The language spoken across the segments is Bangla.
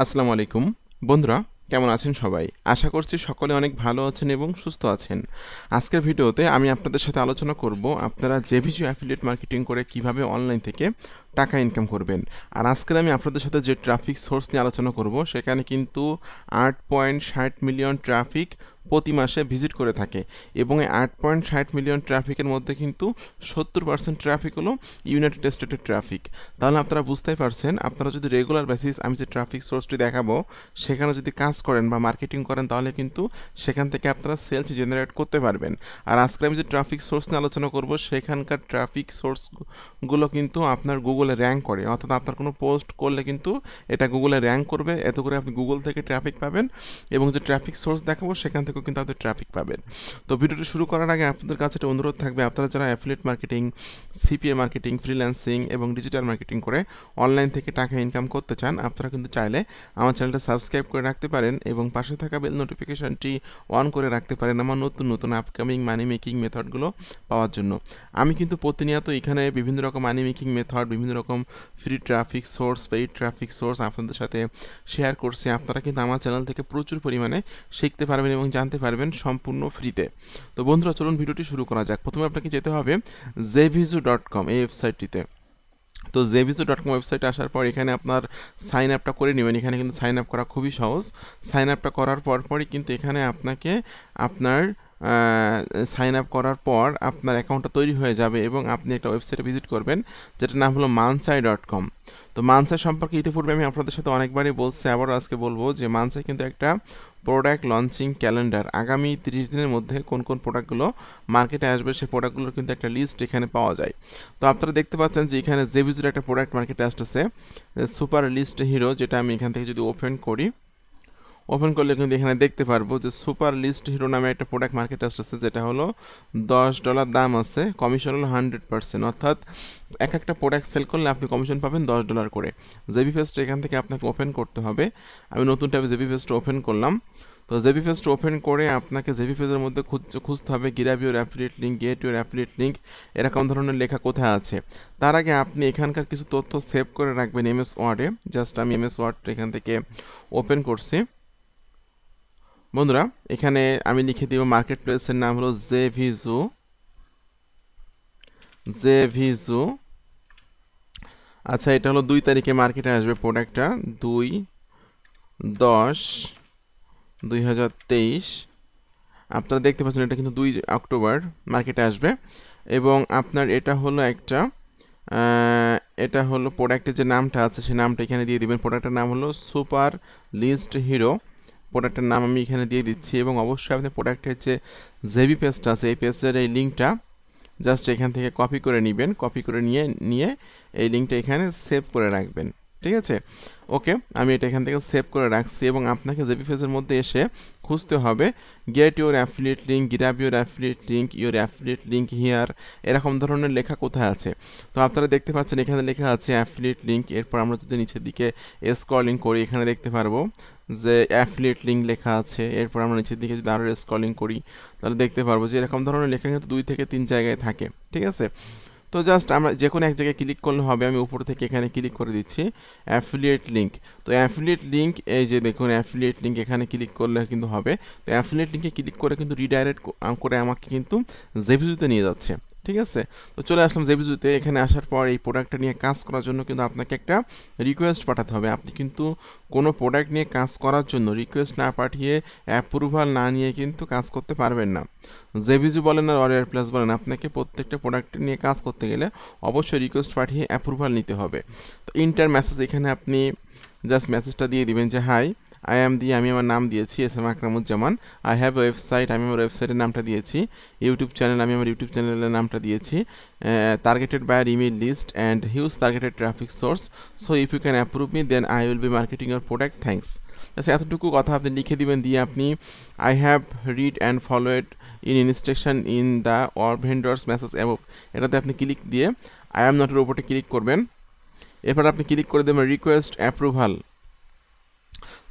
আসসালামু আলাইকুম বন্ধুরা, কেমন আছেন সবাই? আশা করছি সকলে অনেক ভালো আছেন এবং সুস্থ আছেন। আজকের ভিডিওতে আমি আপনাদের সাথে আলোচনা করব আপনারা জেভিজু অ্যাফিলিয়েট মার্কেটিং করে কিভাবে অনলাইন থেকে টাকা ইনকাম করবেন। আর আজকের আমি আপনাদের সাথে যে ট্রাফিক সোর্স নিয়ে আলোচনা করব সেখানে কিন্তু 8.60 মিলিয়ন ট্রাফিক প্রতি মাসে ভিজিট করে থাকে এবং এই 8.60 মিলিয়ন ট্রাফিকের মধ্যে কিন্তু 70% ট্রাফিক হলো ইউনাইটেড স্টেটের ট্রাফিক। তাহলে আপনারা বুঝতেই পারছেন, আপনারা যদি রেগুলার বেসিস আমি যে ট্রাফিক সোর্সটি দেখাবো সেখানে যদি কাজ করেন বা মার্কেটিং করেন তাহলে কিন্তু সেখান থেকে আপনারা সেলস জেনারেট করতে পারবেন। আর আজকে আমি যে ট্রাফিক সোর্স নিয়ে আলোচনা করব সেখানকার ট্রাফিক সোর্সগুলো কিন্তু আপনার গুগলে র্যাঙ্ক করে, অর্থাৎ আপনার কোনো পোস্ট করলে কিন্তু এটা গুগলে র্যাঙ্ক করবে, এত করে আপনি গুগল থেকে ট্রাফিক পাবেন এবং যে ট্রাফিক সোর্স দেখাবো সেখান থেকেও কিন্তু আপনি ট্রাফিক পাবেন। তো ভিডিওটি শুরু করার আগে আপনাদের কাছে একটা অনুরোধ থাকবে, আপনারা যারা affiliate marketing, CPA marketing, freelancing এবং ডিজিটাল মার্কেটিং করে অনলাইন থেকে টাকা ইনকাম করতে চান, আপনারা কিন্তু চাইলে আমার চ্যানেলটা সাবস্ক্রাইব করে রাখতে পারেন এবং পাশে থাকা বেল নোটিফিকেশনটি অন করে রাখতে পারেন আমার নতুন নতুন আপকামিং মানি মেকিং মেথডগুলো পাওয়ার জন্য। আমি কিন্তু প্রতিনিয়ত এখানে বিভিন্ন রকম মানি মেকিং মেথড, বিভিন্ন রকম free traffic source, paid traffic source আপনাদের সাথে শেয়ার করছি। আপনারা কিন্তু আমার চ্যানেল থেকে প্রচুর পরিমাণে শিখতে পারবেন এবং জানতে পারবেন সম্পূর্ণ ফ্রিতে। তো বন্ধুরা, চলুন ভিডিওটি শুরু করা যাক। প্রথমে আপনাকে যেতে হবে jvizu.com এই ওয়েবসাইটটিতে। তো jvizu.com ওয়েবসাইটে আসার পর এখানে আপনার সাইন আপটা করে নেবেন। এখানে কিন্তু সাইন আপ করা খুবই সহজ। সাইন আপটা করার পরই কিন্তু এখানে আপনাকে আপনার সাইন আপ করার পর আপনার অ্যাকাউন্টটা তৈরি হয়ে যাবে এবং আপনি একটা ওয়েবসাইটে ভিজিট করবেন যেটার নাম হলো mansai.com। তো মানসাই সম্পর্কে ইতিপূর্বে আমি আপনাদের সাথে অনেকবারই বলছি, আবারও আজকে বলবো যে মানসাই কিন্তু একটা প্রোডাক্ট লঞ্চিং ক্যালেন্ডার। আগামী 30 দিনের মধ্যে কোন কোন প্রোডাক্টগুলো মার্কেটে আসবে সেই প্রোডাক্টগুলোর কিন্তু একটা লিস্ট এখানে পাওয়া যায়। তো আপনারা দেখতে পাচ্ছেন যে এখানে জেভিজুর একটা প্রোডাক্ট মার্কেটে আসতেছে, সুপার লিস্ট হিরো, যেটা আমি এখান থেকে যদি ওপেন করি, ওপেন করলে কিন্তু এখানে দেখতে পারবো যে সুপার লিস্ট হিরো নামে একটা প্রোডাক্ট মার্কেট আসতেছে, যেটা হলো $10 দাম আছে, কমিশন হলো 100%, অর্থাৎ একটা প্রোডাক্ট সেল করলে আপনি কমিশন পাবেন $10 করে। জেবি পেজটা এখান থেকে আপনাকে ওপেন করতে হবে। আমি নতুন ট্যাবে জেবি পেজটা ওপেন করলাম। তো জেবি পেজটা ওপেন করে আপনাকে জেবি পেজের মধ্যে খুঁজতে হবে grab your affiliate link, get your affiliate link, এরকম ধরনের লেখা কোথায় আছে। তার আগে আপনি এখানকার কিছু তথ্য সেভ করে রাখবেন এমএস ওয়ার্ডে। জাস্ট আমি এমএস ওয়ার্ডটা এখান থেকে ওপেন করছি। বন্ধুরা, এখানে আমি লিখে দিব মার্কেট প্লেসের নাম হলো জেভিজু। আচ্ছা, এটা হলো 2 তারিখে মার্কেটে আসবে প্রোডাক্টটা, 2/10/2023। আপনারা দেখতে পাচ্ছেন এটা কিন্তু 2 অক্টোবর মার্কেটে আসবে এবং আপনার এটা হলো একটা এটা হলো প্রোডাক্টের যে নামটা আছে সেই নামটা এখানে দিয়ে দিবেন। প্রোডাক্টের নাম হলো সুপার লিস্ট হিরো। প্রোডাক্টের নাম আমি এখানে দিয়ে দিচ্ছি এবং অবশ্যই আপনি প্রোডাক্টের যে জেবি পেজটা আছে এই পেজের এই লিঙ্কটা জাস্ট এখান থেকে কপি করে নেবেন। কপি করে নিয়ে এই লিঙ্কটা এখানে সেভ করে রাখবেন। ঠিক আছে, ওকে, আমি এটা এখান থেকে সেভ করে রাখছি এবং আপনাকে জেবি পেজের মধ্যে এসে খুঁজতে হবে get your affiliate link, grab your affiliate link, your affiliate link here, এরকম ধরনের লেখা কোথায় আছে। তো আপনারা দেখতে পাচ্ছেন এখানে লেখা আছে অ্যাফিলিয়েট লিঙ্ক। এরপর আমরা যদি নিচের দিকে স্ক্রলিং করি এখানে দেখতে পারবো যে অ্যাফিলিয়েট লিঙ্ক লেখা আছে। এরপর আমরা নিচের দিকে যদি আরও স্ক্রলিং করি তাহলে দেখতে পারবো যে এরকম ধরনের লেখা কিন্তু 2 থেকে 3 জায়গায় থাকে। ঠিক আছে, তো জাস্ট আমরা যে কোনো এক জায়গায় ক্লিক করলে হবে। আমি উপর থেকে এখানে ক্লিক করে দিচ্ছি অ্যাফিলিয়েট লিঙ্ক। তো অ্যাফিলিয়েট লিঙ্ক, এই যে দেখুন অ্যাফিলিয়েট লিঙ্ক, এখানে ক্লিক করলে কিন্তু হবে। তো অ্যাফিলিয়েট লিঙ্কে ক্লিক করে কিন্তু রিডাইরেক্ট করে আমাকে কিন্তু জেভিজুতে নিয়ে যাচ্ছে। ঠিক আছে, তো চলে আসলাম জেভিজুতে। এখানে আসার পর এই প্রোডাক্টটা নিয়ে কাজ করার জন্য কিন্তু আপনাকে একটা রিকোয়েস্ট পাঠাতে হবে। আপনি কিন্তু কোনো প্রোডাক্ট নিয়ে কাজ করার জন্য রিকোয়েস্ট না পাঠিয়ে, অ্যাপ্রুভাল না নিয়ে কিন্তু কাজ করতে পারবেন না। জেভিজু বলেন আর ওয়ারিয়র প্লাস বলেন, আপনাকে প্রত্যেকটা প্রোডাক্ট নিয়ে কাজ করতে গেলে অবশ্যই রিকোয়েস্ট পাঠিয়ে অ্যাপ্রুভাল নিতে হবে। তো ইন্টার মেসেজ, এখানে আপনি জাস্ট মেসেজটা দিয়ে দিবেন যে হাই আমি আমার নাম দিয়েছি SM Akramuzzaman. I have website, আমি আমার ওয়েবসাইটের নামটা দিয়েছি। ইউটিউব চ্যানেল, আমি আমার ইউটিউব চ্যানেলের নামটা দিয়েছি। Targeted buyer email list and huge targeted traffic source, so if you can approve me then I will be marketing your product, thanks. আচ্ছা, এতটুকু কথা আপনি লিখে দিবেন। দিয়ে আপনি I have read and followed in instruction in the or vendors message above, এটাতে আপনি ক্লিক দিয়ে আই অ্যাম নটের উপরে ক্লিক করবেন। এরপর আপনি ক্লিক করে দেবেন রিকোয়েস্ট অ্যাপ্রুভাল।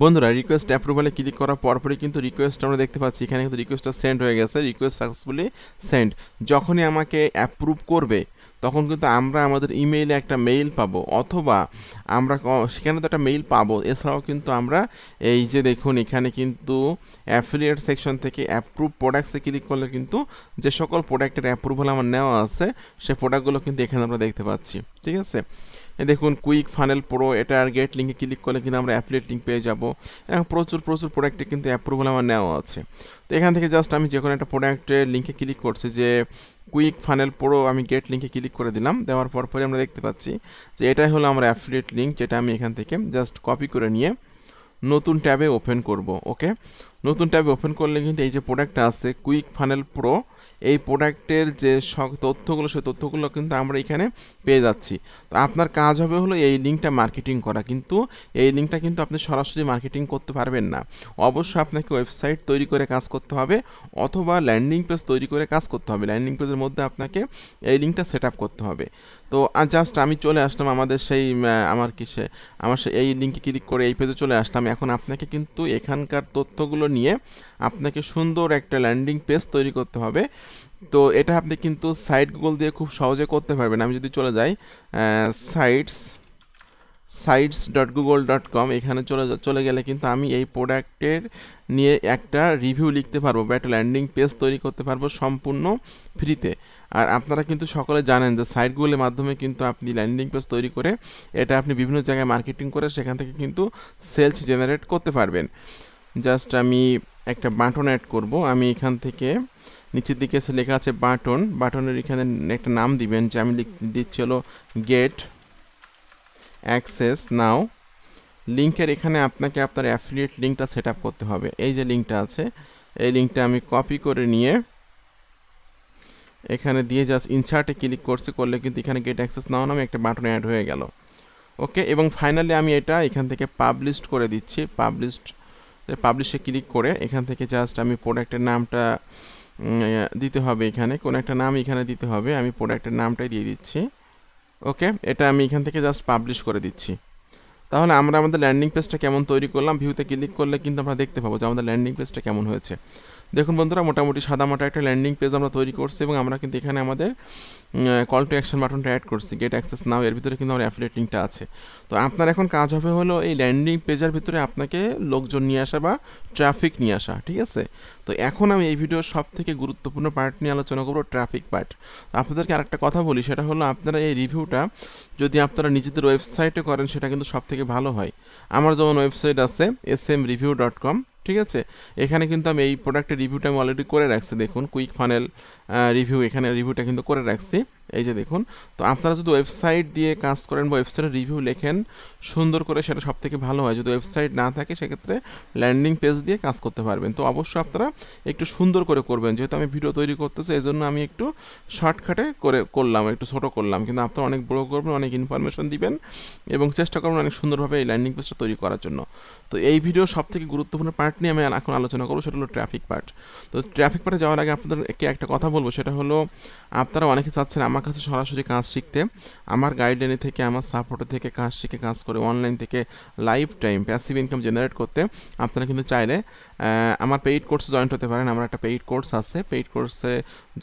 বন্ধুরা, রিকোয়েস্ট অ্যাপ্রুভালে ক্লিক করার পরপরই কিন্তু রিকোয়েস্ট আমরা দেখতে পাচ্ছি এখানে কিন্তু রিকোয়েস্টটা সেন্ড হয়ে গেছে, রিকোয়েস্ট সাকসেসফুলি সেন্ড। যখনই আমাকে অ্যাপ্রুভ করবে তখন কিন্তু আমরা আমাদের ইমেইলে একটা মেইল পাবো, অথবা আমরা সেখানে তো একটা মেইল পাবো। এছাড়াও কিন্তু আমরা এই যে দেখুন এখানে কিন্তু অ্যাফিলিয়েট সেকশন থেকে অ্যাপ্রুভ প্রোডাক্টসে ক্লিক করলে কিন্তু যে সকল প্রোডাক্টের অ্যাপ্রুভাল আমার নেওয়া আছে সেই প্রোডাক্টগুলো কিন্তু এখানে আমরা দেখতে পাচ্ছি। ঠিক আছে, দেখুন কুইক ফানেল প্রো, এটা আর গেট লিঙ্কে ক্লিক করলে কিন্তু আমরা অ্যাফিলিয়েট লিঙ্ক পেয়ে যাবো। এখন প্রচুর প্রোডাক্টে কিন্তু অ্যাপ্রুভাল আমার নেওয়া আছে। তো এখান থেকে জাস্ট আমি যে কোনো একটা প্রোডাক্টের লিঙ্কে ক্লিক করছি, যে কুইক ফানেল প্রো, আমি গেট লিঙ্কে ক্লিক করে দিলাম। দেওয়ার পরে আমরা দেখতে পাচ্ছি যে এটাই হলো আমার অ্যাফিলিয়েট লিঙ্ক, যেটা আমি এখান থেকে জাস্ট কপি করে নিয়ে নতুন ট্যাবে ওপেন করব। ওকে, নতুন ট্যাবে ওপেন করলে কিন্তু এই যে প্রোডাক্টটা আছে কুইক ফানেল প্রো, এই প্রোডাক্টের যে সব তথ্যগুলো সেই তথ্যগুলো কিন্তু আমরা এখানে পেয়ে যাচ্ছি। তো আপনার কাজ হবে হলো এই লিঙ্কটা মার্কেটিং করা, কিন্তু এই লিঙ্কটা কিন্তু আপনি সরাসরি মার্কেটিং করতে পারবেন না। অবশ্যই আপনাকে ওয়েবসাইট তৈরি করে কাজ করতে হবে, অথবা ল্যান্ডিং পেজ তৈরি করে কাজ করতে হবে। ল্যান্ডিং পেজের মধ্যে আপনাকে এই লিঙ্কটা সেট আপ করতে হবে। তো জাস্ট আমি চলে আসলাম আমাদের সেই আমার এই লিঙ্কে ক্লিক করে এই পেজে চলে আসলাম। এখন আপনাকে কিন্তু এখানকার তথ্যগুলো নিয়ে আপনাকে সুন্দর একটা ল্যান্ডিং পেজ তৈরি করতে হবে। তো এটা আপনি কিন্তু সাইট গুগল দিয়ে খুব সহজে করতে পারবেন। আমি যদি চলে যাই sites.google.com, এখানে চলে গেলে কিন্তু আমি এই প্রোডাক্টের নিয়ে একটা রিভিউ লিখতে পারবো বা একটা ল্যান্ডিং পেজ তৈরি করতে পারবো সম্পূর্ণ ফ্রিতে। আর আপনারা কিন্তু সকলে জানেন যে সাইটগুলোর মাধ্যমে কিন্তু আপনি ল্যান্ডিং পেজ তৈরি করে এটা আপনি বিভিন্ন জায়গায় মার্কেটিং করে সেখান থেকে কিন্তু সেলস জেনারেট করতে পারবেন। জাস্ট আমি একটা বাটন অ্যাড করব। আমি এখান থেকে নিচের দিকে এসে লেখা আছে বাটনের এখানে একটা নাম দিবেন, যে আমি দিচ্ছি হলো গেট অ্যাক্সেস নাও। লিঙ্কের এখানে আপনাকে আপনার অ্যাফিলিয়েট লিঙ্কটা সেট আপ করতে হবে। এই যে লিঙ্কটা আছে, এই লিঙ্কটা আমি কপি করে নিয়ে এখানে দিয়ে জাস্ট ইনসার্টে ক্লিক করলে কিন্তু এখানে গেট অ্যাক্সেস নাও নামে একটা বাটন অ্যাড হয়ে গেল। ওকে, এবং ফাইনালি আমি এটা এখান থেকে পাবলিশড করে দিচ্ছি। পাবলিশে ক্লিক করে এখান থেকে জাস্ট আমি প্রোডাক্টের নামটা দিতে হবে, এখানে কোনো একটা নাম এখানে দিতে হবে। আমি প্রোডাক্টের নামটাই দিয়ে দিচ্ছি। ওকে, এটা আমি এখান থেকে জাস্ট পাবলিশ করে দিচ্ছি। তাহলে আমরা আমাদের ল্যান্ডিং পেজটা কেমন তৈরি করলাম, ভিউতে ক্লিক করলে কিন্তু আমরা দেখতে পাবো যে আমাদের ল্যান্ডিং পেজটা কেমন হয়েছে। দেখুন বন্ধুরা, মোটামুটি সাদামাটা একটা ল্যান্ডিং পেজ আমরা তৈরি করছি, এবং আমরা কিন্তু এখানে আমাদের কল টু অ্যাকশন বাটনটা অ্যাড করছি, গেট অ্যাক্সেস নাও। এর ভিতরে কিন্তু আমার অ্যাফিলিয়েট লিঙ্কটা আছে। তো আপনার এখন কাজ হবে হলো এই ল্যান্ডিং পেজের ভিতরে আপনাকে লোকজন নিয়ে আসা বা ট্রাফিক নিয়ে আসা। ঠিক আছে, তো এখন আমি এই ভিডিওর সব থেকে গুরুত্বপূর্ণ পার্ট নিয়ে আলোচনা করবো, ট্রাফিক পার্ট। আপনাদেরকে আরেকটা কথা বলি, সেটা হলো আপনারা এই রিভিউটা যদি আপনারা নিজেদের ওয়েবসাইটে করেন সেটা কিন্তু সব থেকে ভালো হয়। আমার যেমন ওয়েবসাইট আছে smreview.com, ঠিক আছে, এখানে কিন্তু আমি এই প্রোডাক্টের রিভিউটা আমি অলরেডি করে রাখছি। দেখুন কুইক ফানেল রিভিউ, এখানে রিভিউটা কিন্তু করে রাখছি, এই যে দেখুন। তো আপনারা যদি ওয়েবসাইট দিয়ে কাজ করেন বা ওয়েবসাইটের রিভিউ লেখেন সুন্দর করে, সেটা সব থেকে ভালো হয়। যদি ওয়েবসাইট না থাকে সেক্ষেত্রে ল্যান্ডিং পেজ দিয়ে কাজ করতে পারবেন। তো অবশ্যই আপনারা একটু সুন্দর করে করবেন। যেহেতু আমি ভিডিও তৈরি করতেছি এই জন্য আমি একটু শর্টকাটে করলাম, একটু ছোটো করলাম, কিন্তু আপনারা অনেক বড় করবেন, অনেক ইনফরমেশন দিবেন এবং চেষ্টা করবেন অনেক সুন্দরভাবে এই ল্যান্ডিং পেজটা তৈরি করার জন্য। তো এই ভিডিওর সব থেকে গুরুত্বপূর্ণ পার্ট নিয়ে আমি এখন আলোচনা করবো, সেটা হলো ট্রাফিক পার্ট। তো ট্রাফিক পার্টে যাওয়ার আগে আপনাদেরকে একটা কথা বলবো, সেটা হলো আপনারা অনেকে চাচ্ছেন আমার কাছে সরাসরি কাজ শিখতে, আমার গাইডলাইনে থেকে, আমার সাপোর্টে থেকে কাজ শিখে কাজ করে অনলাইন থেকে life time passive income generate করতে। আপনারা কিন্তু চাইলে আমার পেইড কোর্সে জয়েন্ট হতে পারেন। আমার একটা পেইড কোর্স আছে, পেইড কোর্সে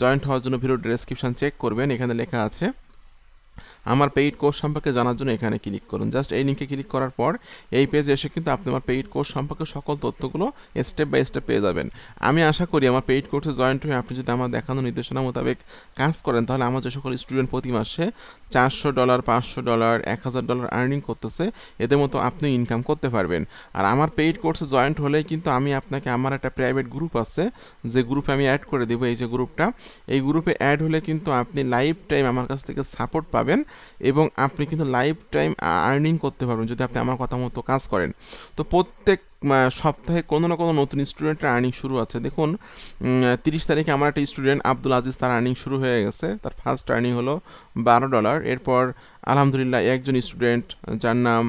জয়েন্ট হওয়ার জন্য ভিডিও ডেসক্রিপশন চেক করবেন, এখানে লেখা আছে আমার পেইড কোর্স সম্পর্কে জানার জন্য এখানে ক্লিক করুন। জাস্ট এই লিঙ্কে ক্লিক করার পর এই পেজে এসে কিন্তু আপনি আমার পেইড কোর্স সম্পর্কে সকল তথ্যগুলো স্টেপ বাই স্টেপ পেয়ে যাবেন। আমি আশা করি আমার পেইড কোর্সে জয়েন্ট হয়ে আপনি যদি আমার দেখানো নির্দেশনা মোতাবেক কাজ করেন, তাহলে আমার যে সকল স্টুডেন্ট প্রতি মাসে $400, $500, $1000 আর্নিং করতেছে, এদের মতো আপনি ইনকাম করতে পারবেন। আর আমার পেইড কোর্সে জয়েন্ট হলেই কিন্তু আমি আপনাকে, আমার একটা প্রাইভেট গ্রুপ আছে, যে গ্রুপে আমি অ্যাড করে দেবো, এই যে গ্রুপটা, এই গ্রুপে অ্যাড হলে কিন্তু আপনি লাইফ টাইম আমার কাছ থেকে সাপোর্ট পাবেন এবং আপনি কিন্তু লাইফ টাইম আর্নিং করতে পারবেন যদি আপনি আমার কথা মতো কাজ করেন। তো প্রত্যেক সপ্তাহে কোনো না কোনো নতুন স্টুডেন্টের আর্নিং শুরু আছে। দেখুন 30 তারিখে আমার একটা স্টুডেন্ট আব্দুল আজিজ, তার আর্নিং শুরু হয়ে গেছে। তার ফার্স্ট আর্নিং হলো $12। এরপর আলহামদুলিল্লাহ একজন স্টুডেন্ট যার নাম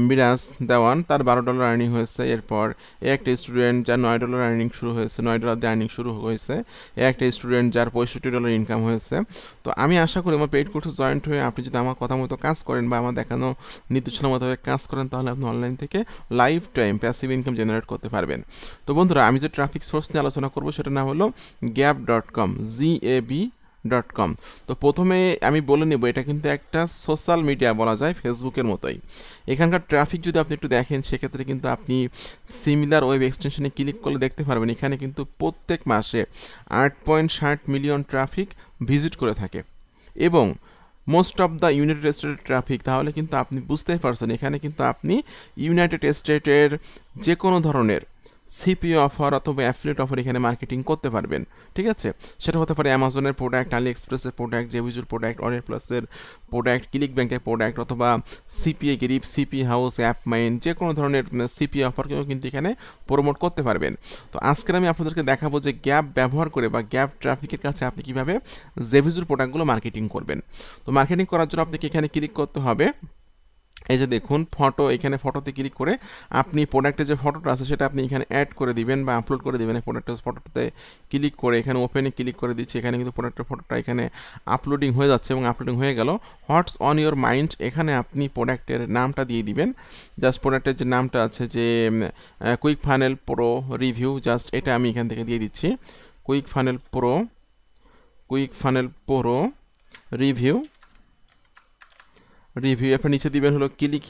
মিরাজ দেওয়ান, তার $12 আর্নিং হয়েছে। এরপর একটা স্টুডেন্ট যার $9 আর্নিং শুরু হয়েছে, $9 দিয়ে আর্নিং শুরু হয়েছে। একটা স্টুডেন্ট যার $65 ইনকাম হয়েছে। তো আমি আশা করি আমার পেইড কোর্সে জয়েন্ট হয়ে আপনি যদি আমার কথা মতো কাজ করেন বা আমার দেখানো নির্দেশনা মোতাবেক কাজ করেন, তাহলে আপনি অনলাইন থেকে life time passive income generate করতে পারবেন। তো বন্ধুরা, আমি যে ট্রাফিক সোর্স নিয়ে আলোচনা করবো সেটা নাম হলো gab.com, .com। তো প্রথমে আমি বলে নেব এটা কিন্তু একটা সোশ্যাল মিডিয়া বলা যায়, ফেসবুকের মতোই। এখানকার ট্রাফিক যদি আপনি একটু দেখেন সেক্ষেত্রে কিন্তু আপনি সিমিলার ওয়েব এক্সটেনশনে ক্লিক করলে দেখতে পারবেন এখানে কিন্তু প্রত্যেক মাসে 8.60 মিলিয়ন ট্রাফিক ভিজিট করে থাকে এবং মোস্ট অফ দ্য ইউনাইটেড স্টেটের ট্রাফিক। তাহলে কিন্তু আপনি বুঝতেই পারছেন এখানে কিন্তু আপনি ইউনাইটেড স্টেটের যে কোনো ধরনের সিপি অফার অথবা অ্যাফিলিয়েট অফার এখানে মার্কেটিং করতে পারবেন, ঠিক আছে। সেটা হতে পারে অ্যামাজনের প্রোডাক্ট, আলি এক্সপ্রেসের প্রোডাক্ট, জেভিজুর প্রোডাক্ট, অরিয়েন্ট প্লাসের প্রোডাক্ট, ক্লিক ব্যাংকের প্রোডাক্ট অথবা CPA grip, CP house, app mine, যে কোনো ধরনের সিপি অফারকেও কিন্তু এখানে প্রমোট করতে পারবেন। তো আজকের আমি আপনাদেরকে দেখাবো যে গ্যাপ ব্যবহার করে বা গ্যাপ ট্রাফিকের কাছে আপনি কীভাবে জেভিজুর প্রোডাক্টগুলো মার্কেটিং করবেন। তো মার্কেটিং করার জন্য আপনাকে এখানে ক্লিক করতে হবে। এই যে দেখুন ফটো, এখানে ফটোতে ক্লিক করে আপনি প্রোডাক্টের যে ফটোটা আছে সেটা আপনি এখানে অ্যাড করে দিবেন বা আপলোড করে দিবেন। এই প্রোডাক্টের ফটোতে ক্লিক করে এখানে ওপেনে ক্লিক করে দিচ্ছি। এখানে কিন্তু প্রোডাক্টের ফটোটা এখানে আপলোডিং হয়ে যাচ্ছে এবং আপলোডিং হয়ে গেল। হোয়াটস অন ইওর মাইন্ড, এখানে আপনি প্রোডাক্টের নামটা দিয়ে দিবেন। জাস্ট প্রোডাক্টের যে নামটা আছে যে quick funnel pro review, just এটা আমি এখান থেকে দিয়ে দিচ্ছি। Quick funnel pro review. আপনার নিচে দিবেন হলো ক্লিক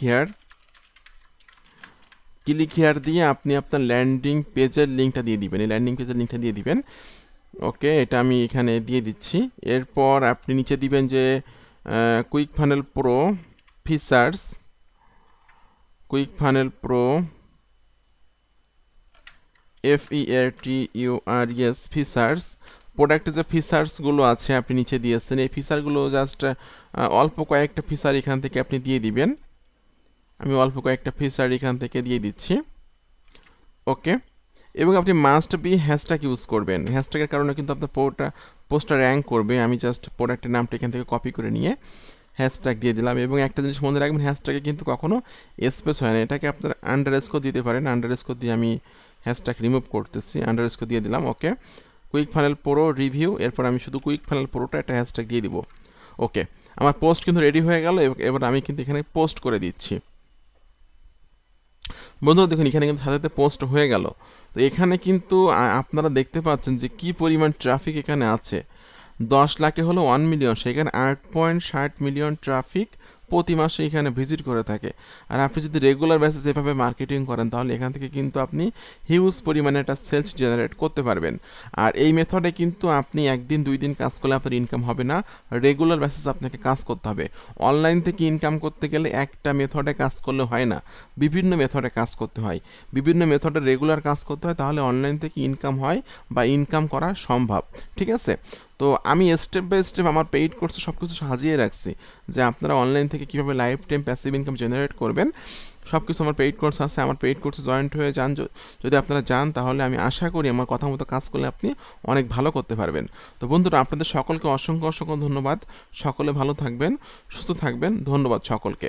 হিয়ার দিয়ে আপনি আপনার ল্যান্ডিং পেজের লিঙ্কটা দিয়ে দিবেন। এই ল্যান্ডিং পেজের লিঙ্কটা দিয়ে দিবেন। ওকে, এটা আমি এখানে দিয়ে দিচ্ছি। এরপর আপনি নিচে দিবেন যে quick funnel pro features, features. প্রোডাক্টের যে ফিচার্সগুলো আছে আপনি নিচে দিয়েছেন, এই ফিচারগুলো জাস্ট অল্প কয়েকটা ফিচার এখান থেকে আপনি দিয়ে দিবেন। আমি অল্প কয়েকটা ফিচার এখান থেকে দিয়ে দিচ্ছি। ওকে, এবং আপনি মাস্ট বি হ্যাশট্যাগ ইউজ করবেন। হ্যাশট্যাগের কারণে কিন্তু আপনার পোস্টটা র্যাঙ্ক করবে। আমি জাস্ট প্রোডাক্টের নামটা এখান থেকে কপি করে নিয়ে হ্যাশট্যাগ দিয়ে দিলাম। এবং একটা জিনিস মনে রাখবেন, হ্যাশট্যাগে কিন্তু কখনো স্পেস হয় না, এটাকে আপনার আন্ডারস্কোর দিতে পারেন। আন্ডারস্কোর দিয়ে আমি হ্যাশট্যাগ রিমুভ করতেছি, আন্ডারস্কোর দিয়ে দিলাম। ওকে, কুইক ফানেল প্রো রিভিউ, এরপর আমি শুধু কুইক ফানেল প্রোটা একটা হ্যাশট্যাগ দিয়ে দিব। ওকে, আমার পোস্ট কিন্তু রেডি হয়ে গেল। এবার আমি কিন্তু এখানে পোস্ট করে দিচ্ছি। বন্ধুরা দেখুন এখানে কিন্তু সাথে পোস্ট হয়ে গেল। তো এখানে কিন্তু আপনারা দেখতে পাচ্ছেন যে কি পরিমাণ ট্রাফিক এখানে আছে। 10 লাখে হলো 1 মিলিয়ন, সেখানে 8.60 মিলিয়ন ট্রাফিক প্রতি মাসে এখানে ভিজিট করে থাকে। আর আপনি যদি রেগুলার বেসিস এভাবে মার্কেটিং করেন তাহলে এখান থেকে কিন্তু আপনি হিউজ পরিমাণে একটা সেলস জেনারেট করতে পারবেন। আর এই মেথডে কিন্তু আপনি একদিন 2 দিন কাজ করলে আপনার ইনকাম হবে না, রেগুলার বেসিস আপনাকে কাজ করতে হবে। অনলাইন থেকে ইনকাম করতে গেলে একটা মেথডে কাজ করলে হয় না, বিভিন্ন মেথডে কাজ করতে হয়, বিভিন্ন মেথডে রেগুলার কাজ করতে হয়, তাহলে অনলাইন থেকে ইনকাম হয় বা ইনকাম করা সম্ভব, ঠিক আছে। তো আমি স্টেপ বাই স্টেপ আমার পেইড কোর্সে সব কিছু সাজিয়ে রাখছি যে আপনারা অনলাইন থেকে কীভাবে life time passive income generate করবেন। সব কিছু আমার পেইড কোর্স আছে। আমার পেইড কোর্সে জয়েন্ট হয়ে যান, যদি আপনারা যান তাহলে আমি আশা করি আমার কথা মতো কাজ করলে আপনি অনেক ভালো করতে পারবেন। তো বন্ধুরা আপনাদের সকলকে অসংখ্য ধন্যবাদ। সকলে ভালো থাকবেন, সুস্থ থাকবেন। ধন্যবাদ সকলকে।